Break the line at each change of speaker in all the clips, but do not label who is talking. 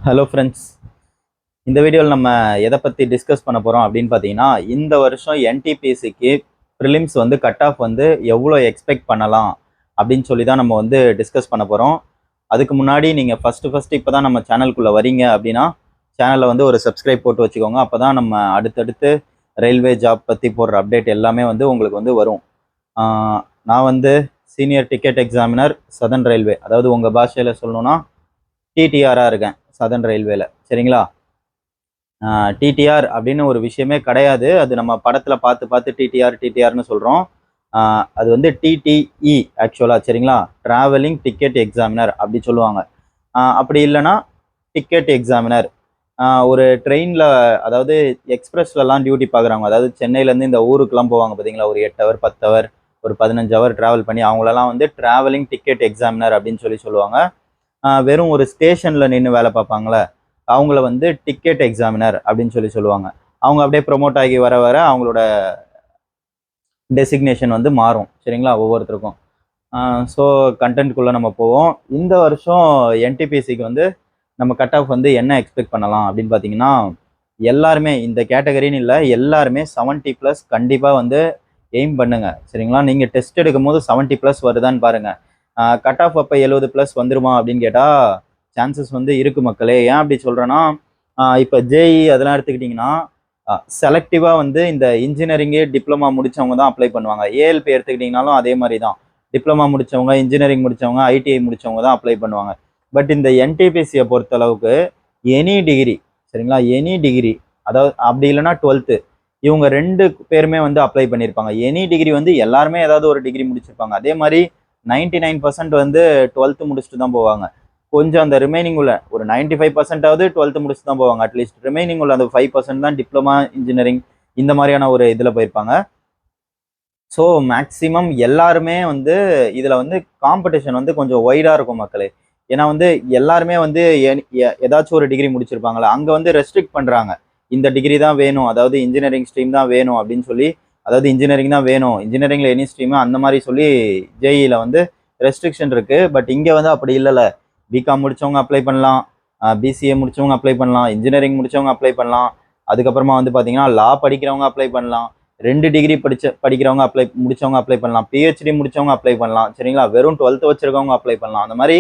Hello friends, இந்த வீடியோவில் நம்ம எதை பற்றி டிஸ்கஸ் பண்ண போகிறோம் அப்படின்னு பார்த்தீங்கன்னா, இந்த வருஷம் என்டிபிசிக்கு ப்ரிலிம்ஸ் வந்து கட் ஆஃப் வந்து எவ்வளோ எக்ஸ்பெக்ட் பண்ணலாம் அப்படின்னு சொல்லி தான் நம்ம வந்து டிஸ்கஸ் பண்ண போகிறோம். அதுக்கு முன்னாடி நீங்கள் ஃபஸ்ட்டு இப்போ தான் நம்ம சேனலுக்குள்ளே வரீங்க அப்படின்னா சேனலில் வந்து ஒரு சப்ஸ்கிரைப் போட்டு வச்சுக்கோங்க. அப்போ தான் நம்ம அடுத்தடுத்து ரயில்வே ஜாப் பற்றி போடுற அப்டேட் எல்லாமே வந்து உங்களுக்கு வந்து வரும். நான் வந்து senior ticket examiner southern railway, அதாவது உங்கள் பாஷையில் சொல்லணுன்னா டிடிஆராக இருக்கேன் சதர்ன் ரயில்வேல. சரிங்களா? டிடிஆர் அப்படின்னு ஒரு விஷயமே கிடையாது. அது நம்ம படத்தில் பார்த்து பார்த்து டிடிஆர்னு சொல்கிறோம். அது வந்து டிடிஇ ஆக்சுவலாக. சரிங்களா? ட்ராவலிங் டிக்கெட் எக்ஸாமினர் அப்படி சொல்லுவாங்க. அப்படி இல்லைன்னா டிக்கெட் எக்ஸாமினர். ஒரு ட்ரெயினில், அதாவது எக்ஸ்பிரஸ்லலாம் டியூட்டி பார்க்குறாங்க. அதாவது சென்னையிலேருந்து இந்த ஊருக்கெலாம் போவாங்க பார்த்தீங்களா, ஒரு 8 ஹவர் 10 ஹவர் ஒரு 15 ஹவர் ட்ராவல் பண்ணி, அவங்களெல்லாம் வந்து ட்ராவலிங் டிக்கெட் எக்ஸாமினர் அப்படின்னு சொல்லுவாங்க. வெறும் ஒரு ஸ்டேஷனில் நின்று வேலை பார்ப்பாங்களே, அவங்கள வந்து டிக்கெட் எக்ஸாமினர் அப்படின்னு சொல்லுவாங்க. அவங்க அப்படியே ப்ரொமோட் ஆகி வர வர அவங்களோட டெசிக்னேஷன் வந்து மாறும். சரிங்களா? ஒவ்வொருத்தருக்கும். ஸோ கண்டென்ட்குள்ளே நம்ம போவோம். இந்த வருஷம் என்டிபிசிக்கு வந்து நம்ம கட் ஆஃப் வந்து என்ன எக்ஸ்பெக்ட் பண்ணலாம் அப்படின்னு பார்த்தீங்கன்னா, எல்லாருமே இந்த கேட்டகரின்னு இல்லை, எல்லாருமே 70+ கண்டிப்பாக வந்து எய்ம் பண்ணுங்க. சரிங்களா? நீங்கள் டெஸ்ட் எடுக்கும் போது 70+ வருதான்னு பாருங்கள். கட் ஆஃப் அப்போ 70+ வந்துருமா அப்படின்னு கேட்டால் சான்சஸ் வந்து இருக்கு மக்களே. ஏன் அப்படி சொல்கிறேன்னா, இப்போ ஜேஇ அதெல்லாம் எடுத்துக்கிட்டிங்கன்னா செலக்டிவாக வந்து இந்த இன்ஜினியரிங்கே டிப்ளமா முடித்தவங்க தான் அப்ளை பண்ணுவாங்க. ஏஎல்பி எடுத்துக்கிட்டிங்கனாலும் அதே மாதிரி தான். டிப்ளமா முடித்தவங்க, இன்ஜினியரிங் முடித்தவங்க, ஐடிஐ முடித்தவங்க தான் அப்ளை பண்ணுவாங்க. பட் இந்த என்டிபிசியை பொறுத்தளவுக்கு எனி டிகிரி, சரிங்களா, எனி டிகிரி, அதாவது அப்படி இல்லைன்னா 12th, இவங்க 2 பேருமே வந்து அப்ளை பண்ணியிருப்பாங்க. எனி டிகிரி வந்து எல்லாருமே ஏதாவது ஒரு டிகிரி முடிச்சிருப்பாங்க. அதே மாதிரி 99% வந்து 12th முடிச்சுட்டு தான் போவாங்க. கொஞ்சம் அந்த ரிமைனிங் உள்ள ஒரு 95%ஆவது 12th முடிச்சுட்டு தான் போவாங்க. அட்லீஸ்ட் ரிமைனிங் உள்ள அந்த 5% தான் டிப்ளமா, இன்ஜினியரிங் இந்த மாதிரியான ஒரு இதில் போயிருப்பாங்க. ஸோ மேக்சிமம் எல்லாருமே வந்து இதில் வந்து காம்படிஷன் வந்து கொஞ்சம் ஒய்டாக இருக்கும் மக்களே. ஏன்னா வந்து எல்லாருமே வந்து ஏதாச்சும் ஒரு டிகிரி முடிச்சிருப்பாங்களா, அங்கே வந்து ரெஸ்ட்ரிக்ட் பண்ணுறாங்க. இந்த டிகிரி தான் வேணும், அதாவது இன்ஜினியரிங் ஸ்ட்ரீம் தான் வேணும் அப்படின்னு சொல்லி, அதாவது இன்ஜினியரிங் தான் வேணும், இன்ஜினியரிங்கில் எனி ஸ்ட்ரீமு அந்த மாதிரி சொல்லி ஜேஇயில் வந்து ரெஸ்ட்ரிக்ஷன் இருக்குது. பட் இங்கே வந்து அப்படி இல்லைல்ல. பிகாம் முடித்தவங்க அப்ளை பண்ணலாம், பிசிஏ முடித்தவங்க அப்ளை பண்ணலாம், இன்ஜினியரிங் முடித்தவங்க அப்ளை பண்ணலாம். அதுக்கப்புறமா வந்து பார்த்தீங்கன்னா லா படிக்கிறவங்க அப்ளை பண்ணலாம், 2 டிகிரி படிக்கிறவங்க முடிச்சவங்க அப்ளை பண்ணலாம், பிஹெச்டி முடிச்சவங்க அப்ளை பண்ணலாம். சரிங்களா? வெறும் 12th வச்சிருக்கவங்க அப்ளை பண்ணலாம். அந்த மாதிரி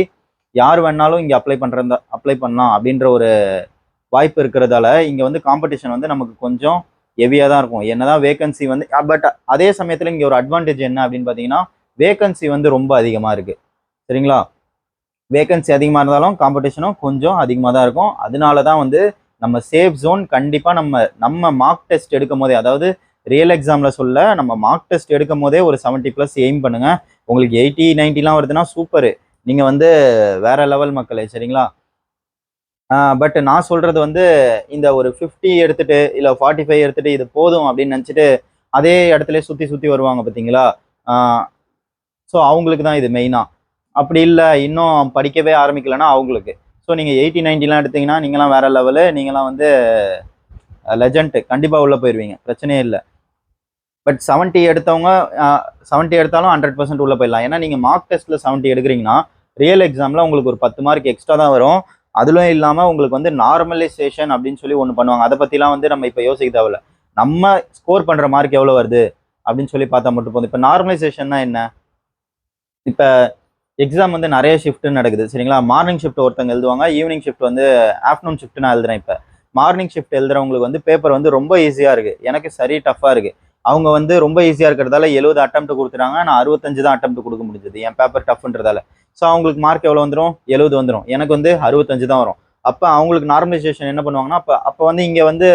யார் வேணாலும் இங்கே அப்ளை பண்ணலாம் அப்படின்ற ஒரு வாய்ப்பு இருக்கிறதால இங்கே வந்து காம்படிஷன் வந்து நமக்கு கொஞ்சம் ஹெவியாக தான் இருக்கும். என்னதான் வேகன்சி வந்து, பட் அதே சமயத்தில் இங்கே ஒரு அட்வான்டேஜ் என்ன அப்படின்னு பார்த்தீங்கன்னா, வேகன்சி வந்து ரொம்ப அதிகமாக இருக்குது. சரிங்களா? வேகன்சி அதிகமாக இருந்தாலும் காம்படிஷனும் கொஞ்சம் அதிகமாக தான் இருக்கும். அதனால தான் வந்து நம்ம சேஃப் ஜோன் கண்டிப்பாக நம்ம மார்க் டெஸ்ட் எடுக்கும் போதே, அதாவது ரியல் எக்ஸாமில் சொல்ல, நம்ம மார்க் டெஸ்ட் எடுக்கும் போதே ஒரு 70+ எய்ம் பண்ணுங்க. உங்களுக்கு 80 90லாம் வருதுன்னா சூப்பரு, நீங்கள் வந்து வேற லெவல் மக்களே. சரிங்களா? பட் நான் சொல்றது வந்து இந்த ஒரு 50 எடுத்துட்டு இல்லை 45 எடுத்துட்டு இது போதும் அப்படின்னு நினச்சிட்டு அதே இடத்துல சுற்றி சுற்றி வருவாங்க பார்த்தீங்களா? ஸோ அவங்களுக்கு தான் இது மெயினாக. அப்படி இல்லை, இன்னும் படிக்கவே ஆரம்பிக்கலைன்னா அவங்களுக்கு. ஸோ நீங்கள் 80 90லாம் எடுத்தீங்கன்னா நீங்களாம் வேற லெவலு, நீங்களாம் வந்து லெஜண்ட், கண்டிப்பாக உள்ளே போயிடுவீங்க, பிரச்சனையே இல்லை. பட் 70 எடுத்தவங்க 70 எடுத்தாலும் 100% உள்ளே போயிடலாம். ஏன்னா நீங்கள் மார்க் டெஸ்ட்டில் 70 எடுக்கிறீங்கன்னா ரியல் எக்ஸாமில் உங்களுக்கு ஒரு 10 மார்க் எக்ஸ்ட்ரா தான் வரும். அதுவும் இல்லாமல் உங்களுக்கு வந்து நார்மலைசேஷன் அப்படின்னு சொல்லி ஒன்று பண்ணுவாங்க. அதை பற்றிலாம் வந்து நம்ம இப்போ யோசிக்க தேவையில்ல. நம்ம ஸ்கோர் பண்ணுற மார்க் எவ்வளோ வருது அப்படின்னு சொல்லி பார்த்தா மட்டும் போதும். இப்போ நார்மலைசேஷன்னா என்ன? இப்போ எக்ஸாம் வந்து நிறைய ஷிஃப்ட் நடக்குது. சரிங்களா? மார்னிங் ஷிஃப்ட் ஒருத்தங்க எழுதுவாங்க, ஈவினிங் ஷிஃப்ட் வந்து ஆஃப்டர்நூன் ஷிஃப்ட் நான் எழுதுறேன். இப்போ மார்னிங் ஷிஃப்ட் எழுதுறவங்களுக்கு வந்து பேப்பர் வந்து ரொம்ப ஈஸியாக இருக்குது, எனக்கு சரி டஃப்பாக இருக்குது. அவங்க வந்து ரொம்ப ஈஸியாக இருக்கிறதால 70 அட்டெம்ப்ட் கொடுத்துட்டாங்க, நான் 65 தான் அட்டெம்ப்ட் கொடுக்க முடிஞ்சது, என் பேப்பர் டஃப்ன்றதால. ஸோ அவங்களுக்கு மார்க் எவ்வளோ வந்துடும்? 70 வந்துடும். எனக்கு வந்து 65 தான் வரும். அப்போ அவங்களுக்கு நார்மலைசேஷன் என்ன பண்ணுவாங்கன்னா, அப்போ வந்து இங்கே வந்து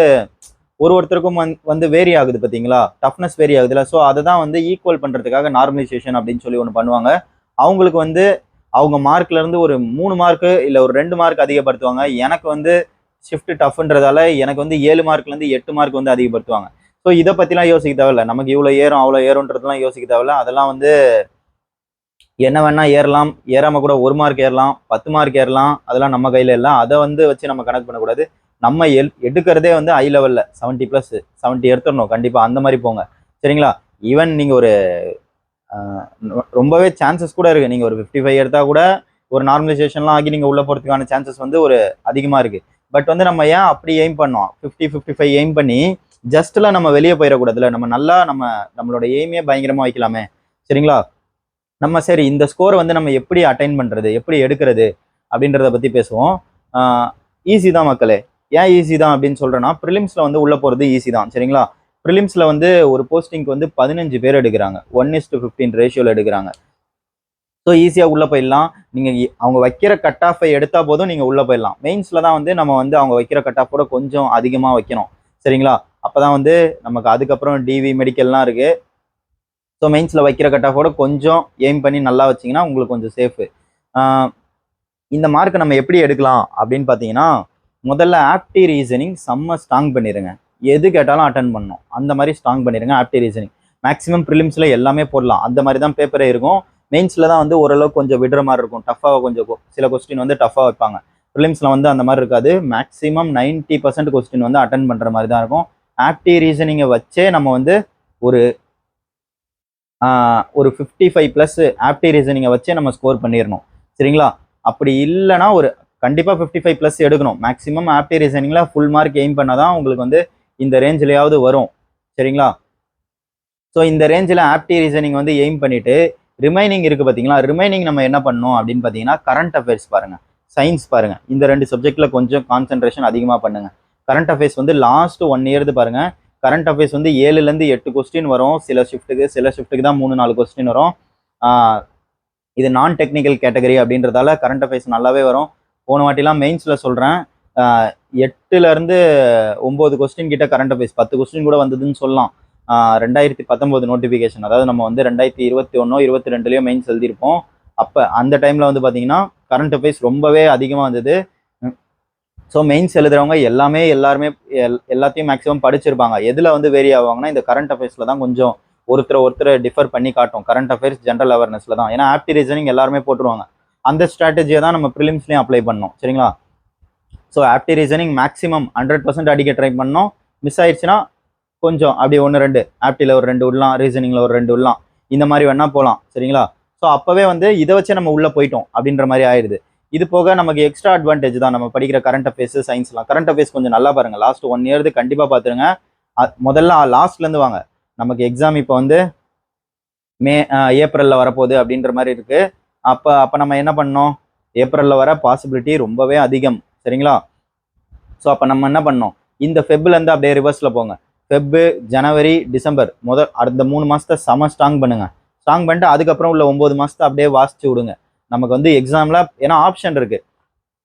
ஒருத்தருக்கும் வந்து வேரி ஆகுது பார்த்தீங்களா, டஃப்னஸ் வேரி ஆகுதுல்ல. ஸோ அதை தான் வந்து ஈக்குவல் பண்ணுறதுக்காக நார்மலைசேஷன் அப்படின்னு சொல்லி ஒன்று பண்ணுவாங்க. அவங்களுக்கு வந்து அவங்க மார்க்ல இருந்து ஒரு 3 மார்க்கு இல்லை ஒரு 2 மார்க் அதிகப்படுத்துவாங்க. எனக்கு வந்து ஷிஃப்ட் டஃப்ன்றதால எனக்கு வந்து 7 மார்க்லேருந்து 8 மார்க் வந்து அதிகப்படுத்துவாங்க. ஸோ இதை பற்றிலாம் யோசிக்க தேவையில்ல. நமக்கு இவ்வளோ ஏறும் அவ்வளோ ஏறும்ன்றதுலாம் யோசிக்க தேவையில்ல. அதெல்லாம் வந்து என்ன வேணா ஏறலாம், ஏறாமல் கூட 1 மார்க் ஏறலாம், 10 மார்க் ஏறலாம், அதெல்லாம் நம்ம கையில் இல்லை. அதை வந்து வச்சு நம்ம கணக்கு பண்ணக்கூடாது. நம்ம எடுக்கிறதே வந்து ஹை லெவலில் 70+, 70 எடுத்துடணும் கண்டிப்பாக. அந்த மாதிரி போங்க. சரிங்களா? ஈவன் நீங்கள் ஒரு ரொம்பவே சான்சஸ் கூட இருக்குது. நீங்கள் ஒரு 55 எடுத்தால் கூட ஒரு நார்மலைசேஷன்லாம் ஆகி நீங்கள் உள்ளே போகிறதுக்கான சான்சஸ் வந்து ஒரு அதிகமாக இருக்குது. பட் வந்து நம்ம ஏன் அப்படி எய்ம் பண்ணோம் 50-55 எய்ம் பண்ணி ஜஸ்ட்டில் நம்ம வெளியே போயிடக்கூடாதுல, நம்ம நல்லா நம்மளோட எய்மே பயங்கரமாக வைக்கலாமே சரிங்களா. நம்ம சரி இந்த ஸ்கோரை வந்து நம்ம எப்படி அட்டைன் பண்ணுறது, எப்படி எடுக்கிறது அப்படின்றத பற்றி பேசுவோம். ஈஸி தான் மக்களே. ஏன் ஈஸி தான் அப்படின்னு சொல்கிறேன்னா, ப்ரிலிம்ஸில் வந்து உள்ளே போகிறது ஈஸி தான் சரிங்களா. ப்ரிலிம்ஸில் வந்து ஒரு போஸ்டிங்க்கு வந்து 15 பேர் எடுக்கிறாங்க, 1:15 ரேஷியோவில் எடுக்கிறாங்க. ஸோ ஈஸியாக உள்ளே போயிடலாம். நீங்கள் அவங்க வைக்கிற கட் ஆஃபை எடுத்தால் போதும் நீங்கள் உள்ளே போயிடலாம். மெயின்ஸில் தான் வந்து நம்ம வந்து அவங்க வைக்கிற கட் ஆஃபோட கொஞ்சம் அதிகமாக வைக்கணும் சரிங்களா. அப்போ தான் வந்து நமக்கு அதுக்கப்புறம் டிவி மெடிக்கல்லாம் இருக்குது. ஸோ மெயின்ஸில் வைக்கிற கட் ஆஃபோட கொஞ்சம் எய்ம் பண்ணி நல்லா வச்சிங்கன்னா உங்களுக்கு கொஞ்சம் சேஃபு. இந்த மார்க்கை நம்ம எப்படி எடுக்கலாம் அப்படின்னு பார்த்தீங்கன்னா, முதல்ல ஆப்டி ரீசனிங் செம்ம ஸ்ட்ராங் பண்ணிடுங்க. எது கேட்டாலும் அட்டன் பண்ணணும், அந்த மாதிரி ஸ்ட்ராங் பண்ணிடுங்க. ஆப்டி ரீசனிங் மேக்ஸிமம் ப்ரிலிம்ஸில் எல்லாமே போடலாம், அந்த மாதிரி தான் பேப்பரே இருக்கும். மெயின்ஸில் தான் வந்து ஓரளவுக்கு கொஞ்சம் விடுற மாதிரி இருக்கும், டஃப்பாக கொஞ்சம் சில கொஸ்டின் வந்து டஃப்பாக வைப்பாங்க. ப்ரிலிம்ஸில் வந்து அந்த மாதிரி இருக்காது. மேக்ஸிமம் 90% கொஸ்டின் வந்து அட்டன் பண்ணுற மாதிரி தான் இருக்கும். ஆப்டி ரீசனிங்கை வச்சே நம்ம வந்து ஒரு 55+ ஆப்டி ரீசனிங்கை வச்சே நம்ம ஸ்கோர் பண்ணிடணும் சரிங்களா. அப்படி இல்லைனா ஒரு கண்டிப்பாக 55+ எடுக்கணும். மேக்ஸிமம் ஆப்டி ரீசனிங்கில் ஃபுல் மார்க் எய்ம் பண்ணால் தான் உங்களுக்கு வந்து இந்த ரேஞ்சிலையாவது வரும் சரிங்களா. ஸோ இந்த ரேஞ்சில் ஆப்டி ரீசனிங் வந்து எய்ம் பண்ணிவிட்டு ரிமைனிங் இருக்குது பார்த்தீங்களா. ரிமைனிங் நம்ம என்ன பண்ணணும் அப்படின்னு பார்த்தீங்கன்னா, கரண்ட் அஃபேர்ஸ் பாருங்கள், சயின்ஸ் பாருங்கள். இந்த 2 சப்ஜெக்டில் கொஞ்சம் கான்சன்ட்ரேஷன் அதிகமாக பண்ணுங்கள். கரண்ட் அஃபேர்ஸ் வந்து லாஸ்ட் 1 இயர் பாருங்கள். கரண்ட் அஃபேர்ஸ் வந்து 7லேருந்து 8 கொஸ்டின் வரும் சில ஷிஃப்ட்டுக்கு தான் 3-4 கொஸ்டின் வரும். இது நான் டெக்னிக்கல் கேட்டகரி அப்படின்றதால கரண்ட் அஃபேர்ஸ் நல்லாவே வரும். போன வாட்டிலாம் மெயின்ஸில் சொல்கிறேன் 8லேருந்து 9 கொஸ்டின் கிட்ட கரண்ட் அஃபேர்ஸ் 10 கொஸ்டின் கூட வந்ததுன்னு சொல்லலாம். 2019 நோட்டிஃபிகேஷன், அதாவது நம்ம வந்து 2021-22 மெயின்ஸ் எழுதியிருப்போம். அப்போ அந்த டைமில் வந்து பார்த்தீங்கன்னா கரண்ட் அஃபேர்ஸ் ரொம்பவே அதிகமாக வந்தது. ஸோ மெயின்ஸ் எழுதுறவங்க எல்லாருமே எல்லாத்தையும் மேக்ஸிமம் படிச்சிருப்பாங்க. எதில் வந்து வேரி ஆவாங்கன்னா இந்த கரண்ட் அஃபேர்ஸில் தான் கொஞ்சம் ஒருத்தர் டிஃபர் பண்ணி காட்டும். கரண்ட் அஃபேர்ஸ் ஜென்ரல் அவேர்னஸில் தான். ஏன்னா ஆப்டி ரீசனிங் எல்லாருமே போட்டுருவாங்க. அந்த ஸ்ட்ராட்டஜியை தான் நம்ம ப்ரிலிம்ஸ்லையும் அப்ளை பண்ணோம் சரிங்களா. ஸோ ஆப்டி ரீசனிங் மேக்ஸிமம் 100% அடிக்க ட்ரை பண்ணோம். மிஸ் ஆயிடுச்சுன்னா கொஞ்சம் அப்படி 1-2 ஆப்டியில் ஒரு 2 விடலாம், ரீசனிங்கில் ஒரு 2 விடலாம், இந்த மாதிரி வேணால் போகலாம் சரிங்களா. ஸோ அப்போவே வந்து இதை வச்சு நம்ம உள்ளே போயிட்டோம் அப்படின்ற மாதிரி ஆயிடுது. இது போக நமக்கு எக்ஸ்ட்ரா அட்வான்டேஜ் தான் நம்ம படிக்கிற கரண்ட் அஃபேர்ஸ், சயின்ஸ்லாம். கரண்ட் அஃபேர்ஸ் கொஞ்சம் நல்லா பாருங்கள். லாஸ்ட் 1 இயர் கண்டிப்பாக பார்த்துருங்க. முதல்ல லாஸ்ட்லேருந்து வாங்க. நமக்கு எக்ஸாம் இப்போ வந்து ஏப்ரலில் வரப்போகுது அப்படின்ற மாதிரி இருக்குது. அப்போ நம்ம என்ன பண்ணோம், ஏப்ரலில் வர பாசிபிலிட்டி ரொம்பவே அதிகம் சரிங்களா. ஸோ அப்போ நம்ம என்ன பண்ணோம், இந்த ஃபெப்லேருந்து அப்படியே ரிவர்ஸில் போங்க. ஃபெப்பு, ஜனவரி, டிசம்பர் அடுத்த 3 மாதத்தை செம ஸ்ட்ராங் பண்ணுங்கள். ஸ்ட்ராங் பண்ணிட்டு அதுக்கப்புறம் உள்ள 9 மாதத்தை அப்படியே வாசிச்சு விடுங்க. நமக்கு வந்து எக்ஸாமில் ஏன்னா ஆப்ஷன் இருக்குது,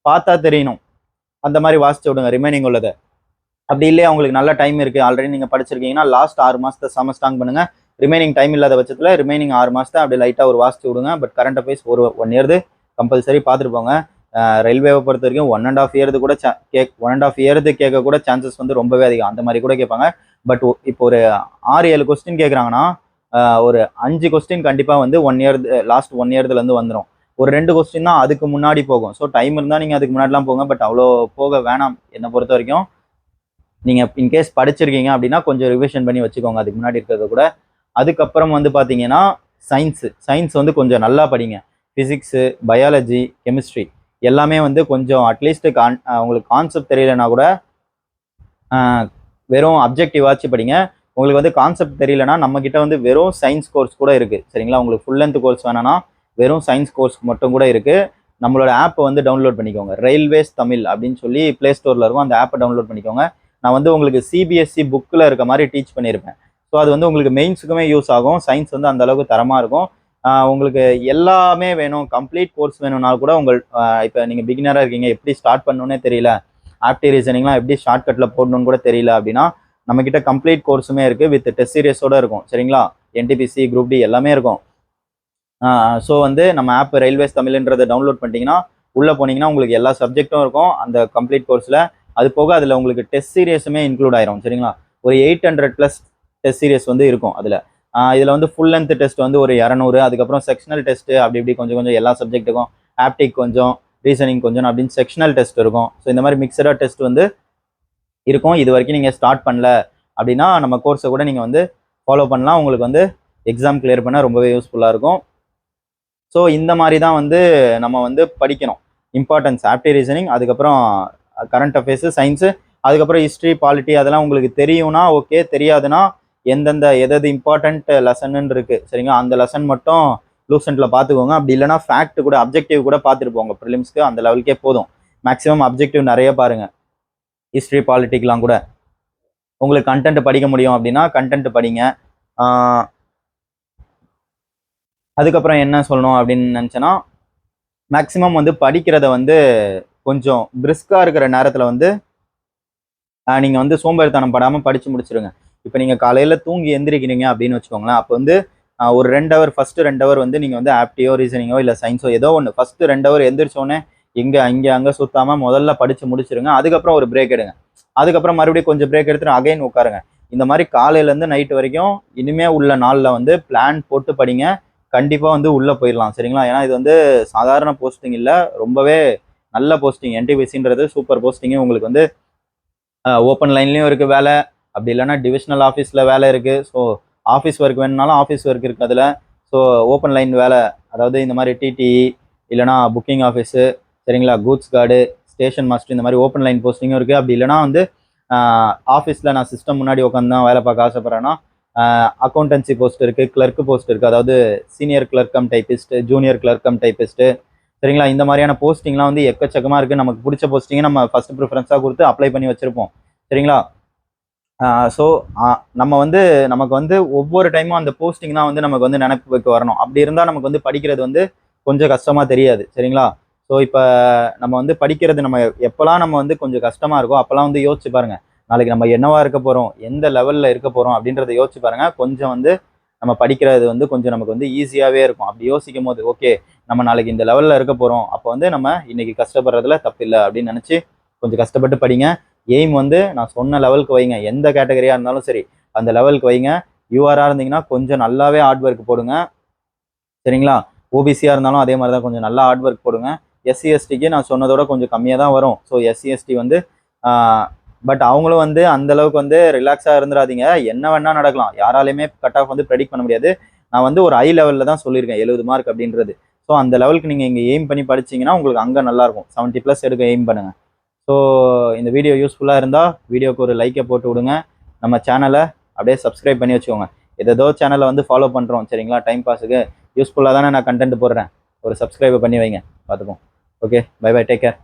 பார்த்தா தெரியணும், அந்த மாதிரி வாசிச்சு விடுங்க ரிமைனிங் உள்ளதை. அப்படி இல்லையா உங்களுக்கு நல்ல டைம் இருக்குது, ஆல்ரெடி நீங்கள் படிச்சிருக்கீங்கன்னா லாஸ்ட் 6 மாதத்தை செம ஸ்ட்ராங் பண்ணுங்கள். ரிமைனிங் டைம் இல்லாத பட்சத்தில் ரிமைனிங் 6 மாதத்தை அப்படியே லைட்டாக ஒரு வாசிச்சு விடுங்க. பட் கரண்ட் அஃபேர்ஸ் ஒரு 1 இயர் கம்பல்சரி பார்த்துட்டு போங்க. ரயில்வேவை பொறுத்த வரைக்கும் 1.5 இயர் கூட 1.5 இயர் கேட்க கூட சான்சஸ் வந்து ரொம்பவே அதிகம், அந்த மாதிரி கூட கேட்பாங்க. பட் இப்போ ஒரு 6-7 கொஸ்டின் கேட்குறாங்கன்னா ஒரு 5 கொஸ்டின் கண்டிப்பாக வந்து 1 இயர் லாஸ்ட் 1 இயர்லேருந்து வந்துடும். ஒரு 2 கொஸ்டின் தான் அதுக்கு முன்னாடி போகும். ஸோ டைம் இருந்தால் நீங்கள் அதுக்கு முன்னாடிலாம் போங்க. பட் அவ்வளோ போக வேணாம் என்னை பொறுத்த வரைக்கும். நீங்கள் இன்கேஸ் படிச்சிருக்கீங்க அப்படின்னா கொஞ்சம் ரிவிஷன் பண்ணி வச்சுக்கோங்க அதுக்கு முன்னாடி இருக்கிறத கூட. அதுக்கப்புறம் வந்து பார்த்தீங்கன்னா சயின்ஸ் வந்து கொஞ்சம் நல்லா படிங்க. ஃபிசிக்ஸு, பயாலஜி, கெமிஸ்ட்ரி எல்லாமே வந்து கொஞ்சம் அட்லீஸ்ட் உங்களுக்கு கான்செப்ட் தெரியலனா கூட வெறும் அப்ஜெக்டிவ் ஆச்சு படிங்க. உங்களுக்கு வந்து கான்செப்ட் தெரியலனா நம்மக்கிட்ட வந்து வெறும் சயின்ஸ் கோர்ஸ் கூட இருக்குது சரிங்களா. உங்களுக்கு ஃபுல் லென்த் கோர்ஸ் வேணான்னா வெறும் சயின்ஸ் கோர்ஸ் மட்டும் கூட இருக்குது. நம்மளோட ஆப்பை வந்து டவுன்லோட் பண்ணிக்கோங்க. ரயில்வேஸ் தமிழ் அப்படின்னு சொல்லி ப்ளே ஸ்டோரில் இருக்கும், அந்த ஆப்பை டவுன்லோட் பண்ணிக்கோங்க. நான் வந்து உங்களுக்கு சிபிஎஸ்சி புக்கில் இருக்க மாதிரி டீச் பண்ணியிருப்பேன். ஸோ அது வந்து உங்களுக்கு மெயின்ஸுக்குமே யூஸ் ஆகும். சயின்ஸ் வந்து அந்த அளவுக்கு தரமாக இருக்கும். உங்களுக்கு எல்லாமே வேணும், கம்ப்ளீட் கோர்ஸ் வேணும்னாலும் கூட இப்போ நீங்கள் பிகினராக இருக்கீங்க, எப்படி ஸ்டார்ட் பண்ணணுன்னே தெரியல, ஆப்டி ரீசனிங்லாம் எப்படி ஷார்ட்கட்டில் போடணும்னு கூட தெரியல அப்படின்னா நம்மக்கிட்ட கம்ப்ளீட் கோர்ஸுமே இருக்குது, வித் டெஸ்ட் சீரியஸோடு இருக்கும் சரிங்களா. என்டிபிசி, குரூப் டி எல்லாமே இருக்கும். ஸோ வந்து நம்ம ஆப் ரயில்வேஸ் தமிழ்ன்றதை டவுன்லோட் பண்ணிட்டீங்கன்னா உள்ளே போனீங்கன்னா உங்களுக்கு எல்லா சப்ஜெக்ட்டும் இருக்கும் அந்த கம்ப்ளீட் கோர்ஸில். அது போக அதில் உங்களுக்கு டெஸ்ட் சீரியஸுமே இன்க்ளூட் ஆயிரும் சரிங்களா. ஒரு 800+ டெஸ்ட் சீரியஸ் வந்து இருக்கும் அதில். இதில் வந்து ஃபுல் லென்த் டெஸ்ட் வந்து ஒரு 200, அதுக்கப்புறம் செக்ஷனல் டெஸ்ட்டு அப்படி இப்படி கொஞ்சம் எல்லா சப்ஜெக்ட்டுக்கும், ஆப்டிக் கொஞ்சம், ரீசனிங் கொஞ்சம் அப்படின்னு செக்ஷனல் டெஸ்ட் இருக்கும். ஸோ இந்த மாதிரி மிக்சடாக டெஸ்ட் வந்து இருக்கும். இது வரைக்கும் நீங்கள் ஸ்டார்ட் பண்ணல அப்படின்னா நம்ம கோர்ஸை கூட நீங்கள் வந்து ஃபாலோ பண்ணலாம். உங்களுக்கு வந்து எக்ஸாம் கிளியர் பண்ண ரொம்பவே யூஸ்ஃபுல்லாக இருக்கும். ஸோ இந்த மாதிரி தான் வந்து நம்ம வந்து படிக்கணும். இம்பார்ட்டன்ஸ் ஆப்டி ரீசனிங், அதுக்கப்புறம் கரண்ட் அஃபேர்ஸு, சயின்ஸு, அதுக்கப்புறம் ஹிஸ்ட்ரி, பாலிட்டி அதெல்லாம் உங்களுக்கு தெரியும்னா ஓகே, தெரியாதுன்னா எந்தெந்த எது இம்பார்ட்டன்ட் லெசன்னு இருக்குது சரிங்களா, அந்த லெசன் மட்டும் லூசென்ட்டில் பார்த்துக்கோங்க. அப்படி இல்லைனா ஃபேக்ட் கூட அப்ஜெக்டிவ் கூட பார்த்துட்டு போங்க. ப்ரிலிம்ஸ்க்கு அந்த லெவலுக்கே போதும். மேக்ஸிமம் அப்ஜெக்டிவ் நிறைய பாருங்கள். ஹிஸ்ட்ரி, பாலிட்டிக்லாம் கூட உங்களுக்கு கண்டென்ட் படிக்க முடியும் அப்படின்னா கண்டென்ட் படிங்க. அதுக்கப்புறம் என்ன சொல்லணும் அப்படின்னு நினச்சேன்னா, மேக்ஸிமம் வந்து படிக்கிறத வந்து கொஞ்சம் பிரிஸ்காக இருக்கிற நேரத்தில் வந்து நீங்கள் வந்து சோம்பேறித்தனம் படாமல் படித்து முடிச்சிருங்க. இப்போ நீங்கள் காலையில் தூங்கி எந்திரிக்கிறீங்க அப்படின்னு வச்சுக்கோங்களேன். அப்போ வந்து ஒரு 2 ஹவர், ஃபஸ்ட்டு 2 ஹவர் வந்து நீங்கள் வந்து ஆப்டியோ, ரீசனிங்கோ இல்லை சயின்ஸோ ஏதோ ஒன்று ஃபஸ்ட்டு 2 ஹவர் எந்திரிச்சோடனே இங்கே அங்கே சுத்தாமல் முதல்ல படித்து முடிச்சிருங்க. அதுக்கப்புறம் ஒரு பிரேக் எடுங்க. அதுக்கப்புறம் மறுபடியும் கொஞ்சம் பிரேக் எடுத்துட்டு அகைன் உட்காருங்க. இந்த மாதிரி காலையிலேருந்து நைட்டு வரைக்கும் இனிமே உள்ள நாளில் வந்து பிளான் போட்டு படிங்க. கண்டிப்பாக வந்து உள்ளே போயிடலாம் சரிங்களா. ஏன்னா இது வந்து சாதாரண போஸ்டிங் இல்லை, ரொம்பவே நல்ல போஸ்டிங். என்டிபிசின்றது super posting. உங்களுக்கு வந்து ஓப்பன் லைன்லேயும் இருக்குது வேலை, அப்படி இல்லைனா டிவிஷனல் ஆஃபீஸில் வேலை இருக்குது. ஸோ ஆஃபீஸ் ஒர்க் வேணுனாலும் ஆஃபீஸ் ஒர்க் இருக்குது அதில். ஸோ ஓப்பன் லைன் வேலை, அதாவது இந்த மாதிரி டிடிஇ இல்லைனா புக்கிங் ஆஃபீஸு சரிங்களா, கூட்ஸ் கார்டு, ஸ்டேஷன் மாஸ்டர், இந்த மாதிரி ஓப்பன் லைன் போஸ்டிங்கும் இருக்குது. அப்படி இல்லைனா வந்து ஆஃபீஸில் நான் சிஸ்டம் முன்னாடி உட்காந்து தான் வேலை பார்க்க ஆசைப்பட்றேன்னா அக்கௌண்டன்சி போஸ்ட் இருக்குது, கிளர்க்கு போஸ்ட் இருக்குது, அதாவது senior clerk cum typist, junior clerk cum typist சரிங்களா. இந்த மாதிரியான போஸ்டிங்லாம் வந்து எக்கச்சக்கமாக இருக்குது. நமக்கு பிடிச்ச போஸ்டிங்கை நம்ம ஃபஸ்ட்டு ப்ரிஃபரன்ஸாக கொடுத்து அப்ளை பண்ணி வச்சுருப்போம் சரிங்களா. ஸோ நம்ம வந்து நமக்கு வந்து ஒவ்வொரு டைமும் அந்த போஸ்டிங் தான் வந்து நமக்கு வந்து நினைப்புக்கு வரணும். அப்படி இருந்தால் நமக்கு வந்து படிக்கிறது வந்து கொஞ்சம் கஷ்டமாக தெரியாது சரிங்களா. ஸோ இப்போ நம்ம வந்து படிக்கிறது நம்ம எப்போல்லாம் நம்ம வந்து கொஞ்சம் கஷ்டமாக இருக்கோ அப்போல்லாம் வந்து யோசிச்சு பாருங்கள், நாளைக்கு நம்ம என்னவா இருக்க போகிறோம், எந்த லெவலில் இருக்க போகிறோம் அப்படின்றத யோசிச்சு பாருங்கள். கொஞ்சம் வந்து நம்ம படிக்கிறது வந்து கொஞ்சம் நமக்கு வந்து ஈஸியாகவே இருக்கும். அப்படி யோசிக்கும் போது ஓகே நம்ம நாளைக்கு இந்த லெவலில் இருக்க போகிறோம், அப்போ வந்து நம்ம இன்னைக்கு கஷ்டப்படுறதுல தப்பில்லை அப்படின்னு நினச்சி கொஞ்சம் கஷ்டப்பட்டு படிங்க. எய்ம் வந்து நான் சொன்ன லெவலுக்கு வைங்க. எந்த கேட்டகரியாக இருந்தாலும் சரி அந்த லெவலுக்கு வைங்க. யூஆராக இருந்தீங்கன்னா கொஞ்சம் நல்லாவே ஹார்ட் ஒர்க் போடுங்க சரிங்களா. ஓபிசியாக இருந்தாலும் அதே மாதிரி தான் கொஞ்சம் நல்லா ஹார்ட் ஒர்க் போடுங்க. எஸ்சி எஸ்டிக்கு நான் சொன்னதோட கொஞ்சம் கம்மியாக தான் வரும். ஸோ எஸ்சி எஸ்டி வந்து பட் அவங்களும் வந்து அந்த அளவுக்கு வந்து ரிலாக்ஸாக இருந்துடாதீங்க. என்ன வேணால் நடக்கலாம், யாராலையுமே கட் ஆஃப் வந்து ப்ரெடிக்ட் பண்ண முடியாது. நான் வந்து ஒரு ஹை லெவலில் தான் சொல்லியிருக்கேன் 70 மார்க் அப்படின்றது. ஸோ அந்த லெவலுக்கு நீங்கள் இங்கே எய்ம் பண்ணி படிச்சிங்கன்னா உங்களுக்கு அங்கே நல்லாயிருக்கும். 70+ எடுக்க எய்ம் பண்ணுங்கள். ஸோ இந்த வீடியோ யூஸ்ஃபுல்லாக இருந்தால் வீடியோக்கு ஒரு லைக்கை போட்டு விடுங்க. நம்ம சேனலை அப்படியே சப்ஸ்கிரைப் பண்ணி வச்சுக்கோங்க. ஏதோ சேனலை வந்து ஃபாலோ பண்ணுறோம் சரிங்களா, டைம் பாஸுக்கு யூஸ்ஃபுல்லாக தானே நான் கண்டென்ட் போடுறேன். ஒரு சப்ஸ்கிரைப் பண்ணி வைங்க, பார்த்துப்போம். Okay, bye bye, take care.